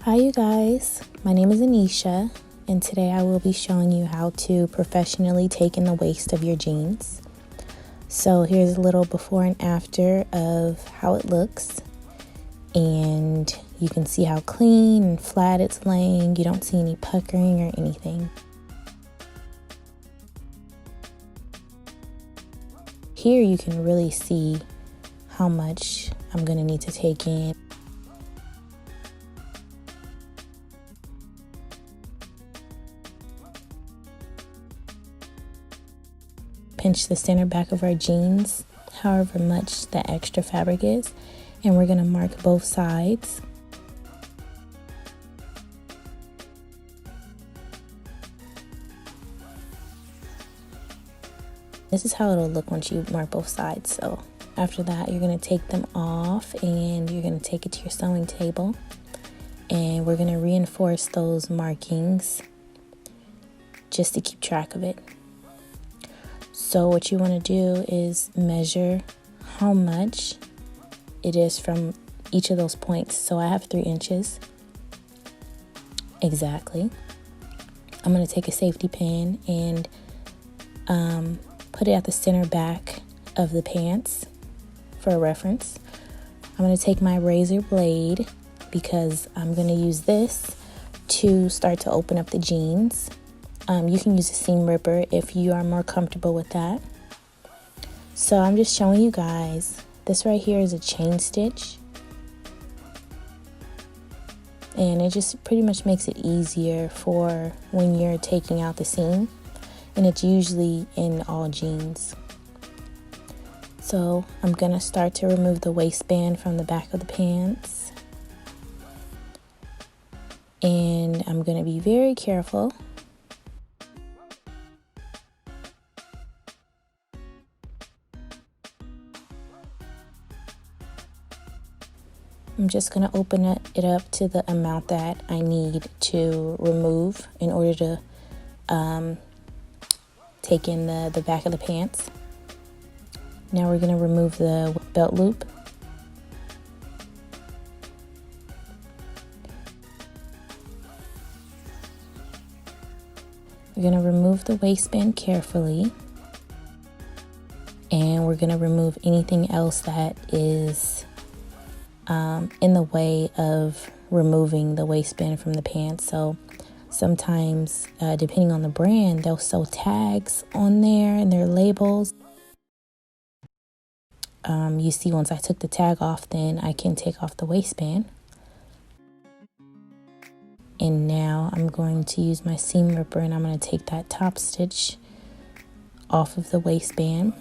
Hi you guys, my name is Ahneshaw, and today I will be showing you how to professionally take in the waist of your jeans. So here's a little before and after of how it looks, and you can see how clean and flat it's laying. You don't see any puckering or anything. Here you can really see how much I'm going to need to take in. Pinch the center back of our jeans, however much the extra fabric is, and we're going to mark both sides. This is how it'll look once you mark both sides. So after that, you're going to take them off and you're going to take it to your sewing table, and we're going to reinforce those markings just to keep track of it. So what you want to do is measure how much it is from each of those points. So I have 3 inches exactly. I'm going to take a safety pin and put it at the center back of the pants for a reference. I'm going to take my razor blade because I'm going to use this to start to open up the jeans. You can use a seam ripper if you are more comfortable with that. So I'm just showing you guys. This right here is a chain stitch, and it just pretty much makes it easier for when you're taking out the seam, and it's usually in all jeans. So I'm gonna start to remove the waistband from the back of the pants, and I'm gonna be very careful. I'm just going to open it up to the amount that I need to remove in order to take in the back of the pants. Now we're going to remove the belt loop. We're going to remove the waistband carefully, and we're going to remove anything else that is in the way of removing the waistband from the pants. So sometimes, depending on the brand, they'll sew tags on there and their labels. You see, once I took the tag off, then I can take off the waistband. And now I'm going to use my seam ripper, and I'm going to take that top stitch off of the waistband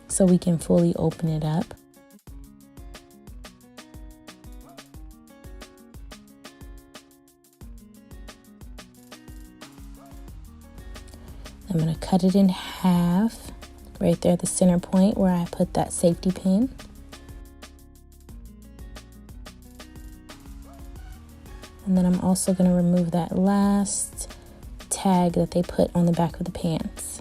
so we can fully open it up. I'm going to cut it in half right there at the center point where I put that safety pin. And then I'm also going to remove that last tag that they put on the back of the pants.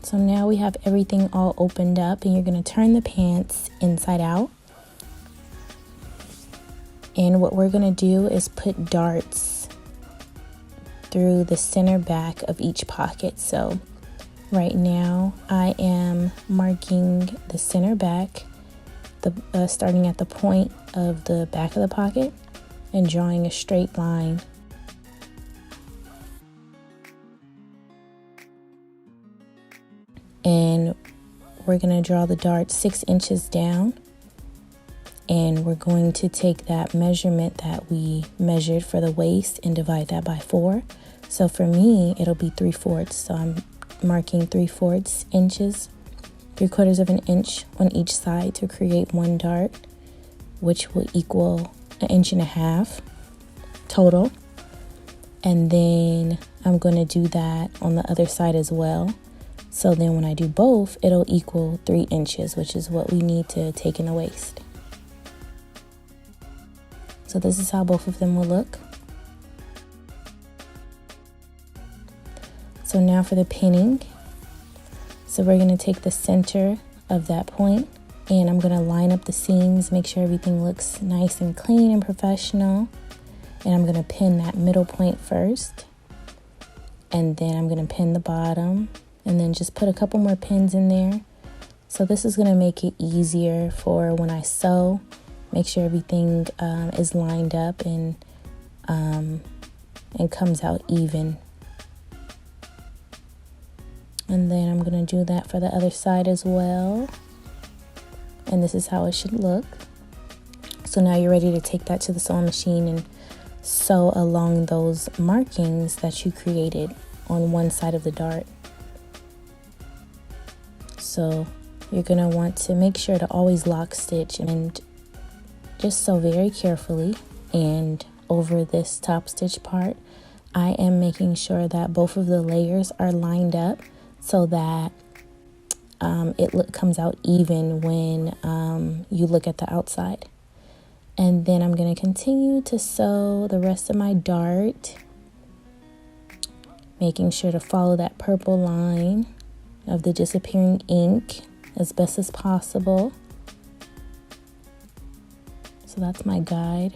So now we have everything all opened up, and you're going to turn the pants inside out. And what we're going to do is put darts through the center back of each pocket. So right now I am marking the center back, starting at the point of the back of the pocket and drawing a straight line. And we're going to draw the dart 6 inches down, and we're going to take that measurement that we measured for the waist and divide that by 4. So for me, it'll be 3/4. So I'm marking 3/4 inches, 3/4 of an inch on each side to create one dart, which will equal 1.5 inches total. And then I'm going to do that on the other side as well. So then when I do both, it'll equal 3 inches, which is what we need to take in the waist. So this is how both of them will look. So now for the pinning, So we're going to take the center of that point and I'm going to line up the seams, make sure everything looks nice and clean and professional. And I'm going to pin that middle point first. And then I'm going to pin the bottom and then just put a couple more pins in there. So this is going to make it easier for when I sew, make sure everything is lined up and comes out even. And then I'm going to do that for the other side as well. And this is how it should look. So now you're ready to take that to the sewing machine and sew along those markings that you created on one side of the dart. So you're going to want to make sure to always lock stitch and just sew very carefully. And over this top stitch part, I am making sure that both of the layers are lined up so that it comes out even when you look at the outside. And then I'm going to continue to sew the rest of my dart, making sure to follow that purple line of the disappearing ink as best as possible. So that's my guide.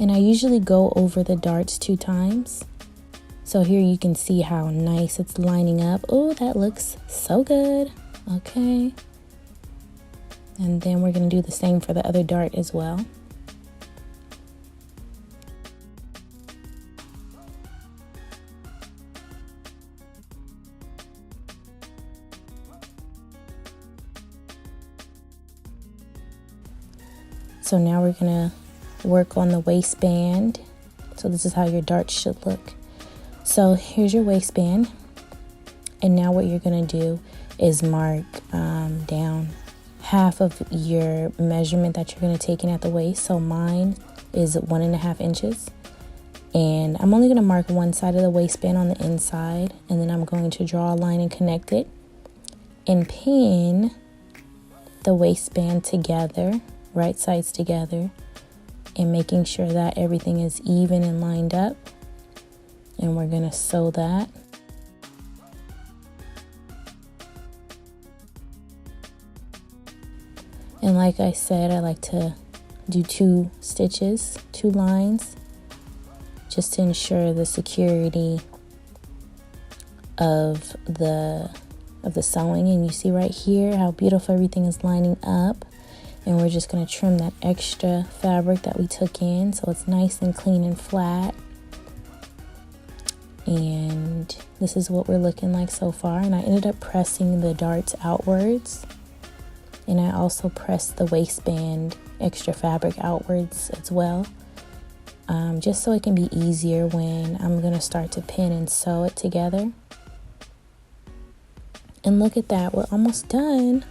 And I usually go over the darts 2 times. So here you can see how nice it's lining up. Oh, that looks so good. Okay. And then we're going to do the same for the other dart as well. So now we're going to work on the waistband. So this is how your dart should look. So here's your waistband. And now what you're going to do is mark down half of your measurement that you're going to take in at the waist. So mine is 1.5 inches. And I'm only going to mark one side of the waistband on the inside. And then I'm going to draw a line and connect it. And pin the waistband together, right sides together. And making sure that everything is even and lined up. And we're going to sew that. And like I said, I like to do 2 stitches, 2 lines, just to ensure the security of the sewing. And you see right here how beautiful everything is lining up. And we're just going to trim that extra fabric that we took in so it's nice and clean and flat. And this is what we're looking like so far. And I ended up pressing the darts outwards. And I also pressed the waistband extra fabric outwards as well. Just so it can be easier when I'm going to start to pin and sew it together. And look at that, we're almost done.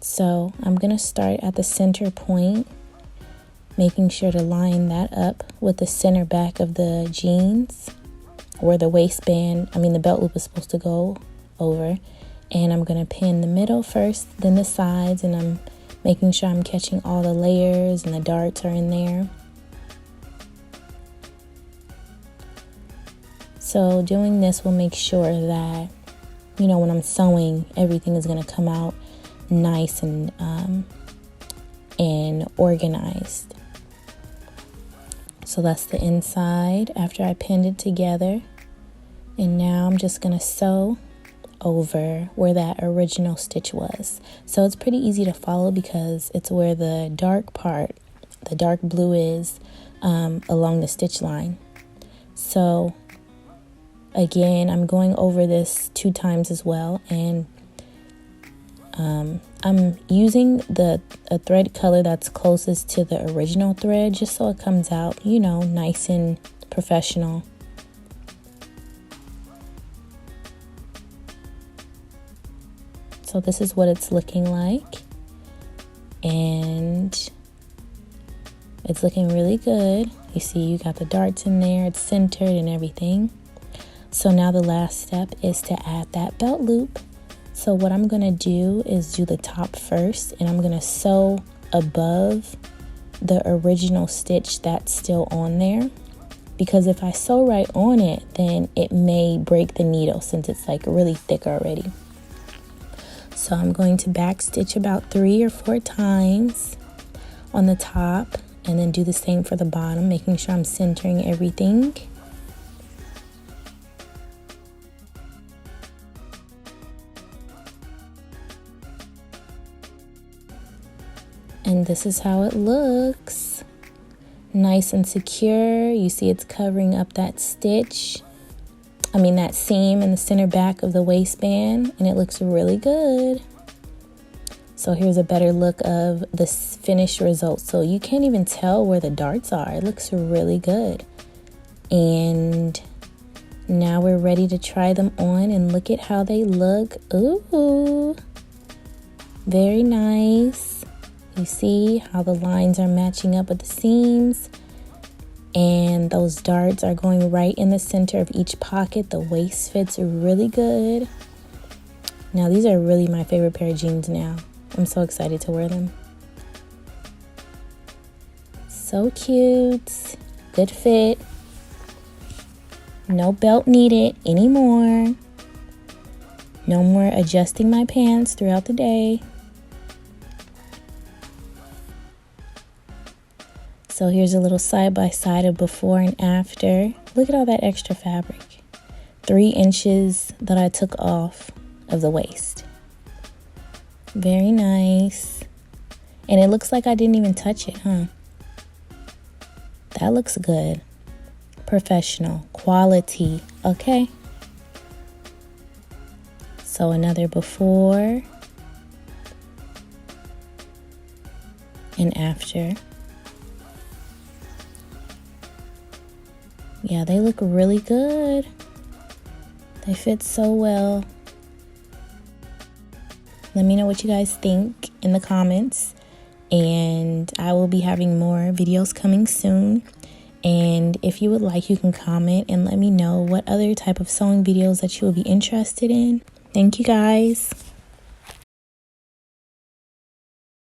So I'm going to start at the center point, making sure to line that up with the center back of the jeans where the waistband, the belt loop is supposed to go over. And I'm going to pin the middle first, then the sides, and I'm making sure I'm catching all the layers and the darts are in there. So doing this will make sure that, when I'm sewing, everything is going to come out nice and organized. So that's the inside after I pinned it together. And now I'm just going to sew over where that original stitch was. So it's pretty easy to follow because it's where the dark part, the dark blue is along the stitch line. So again, I'm going over this 2 times as well, and I'm using a thread color that's closest to the original thread just so it comes out, nice and professional. So this is what it's looking like, and it's looking really good. You see you got the darts in there, it's centered and everything. So now the last step is to add that belt loop. So what I'm going to do is do the top first, and I'm going to sew above the original stitch that's still on there, because if I sew right on it, then it may break the needle since it's like really thick already. So I'm going to back stitch about 3 or 4 times on the top and then do the same for the bottom, making sure I'm centering everything. And this is how it looks. Nice and secure. You see it's covering up that stitch. That seam in the center back of the waistband, and it looks really good. So here's a better look of the finished result. So you can't even tell where the darts are. It looks really good. And now we're ready to try them on, and look at how they look. Ooh, very nice. You see how the lines are matching up with the seams, and those darts are going right in the center of each pocket. The waist fits really good. Now these are really my favorite pair of jeans now. I'm so excited to wear them. So cute. Good fit. No belt needed anymore. No more adjusting my pants throughout the day. So here's a little side-by-side of before and after. Look at all that extra fabric. 3 inches that I took off of the waist. Very nice. And it looks like I didn't even touch it, huh? That looks good. Professional. Quality. Okay. So another before and after. Yeah, they look really good. They fit so well. Let me know what you guys think in the comments. And I will be having more videos coming soon. And if you would like, you can comment and let me know what other type of sewing videos that you will be interested in. Thank you guys.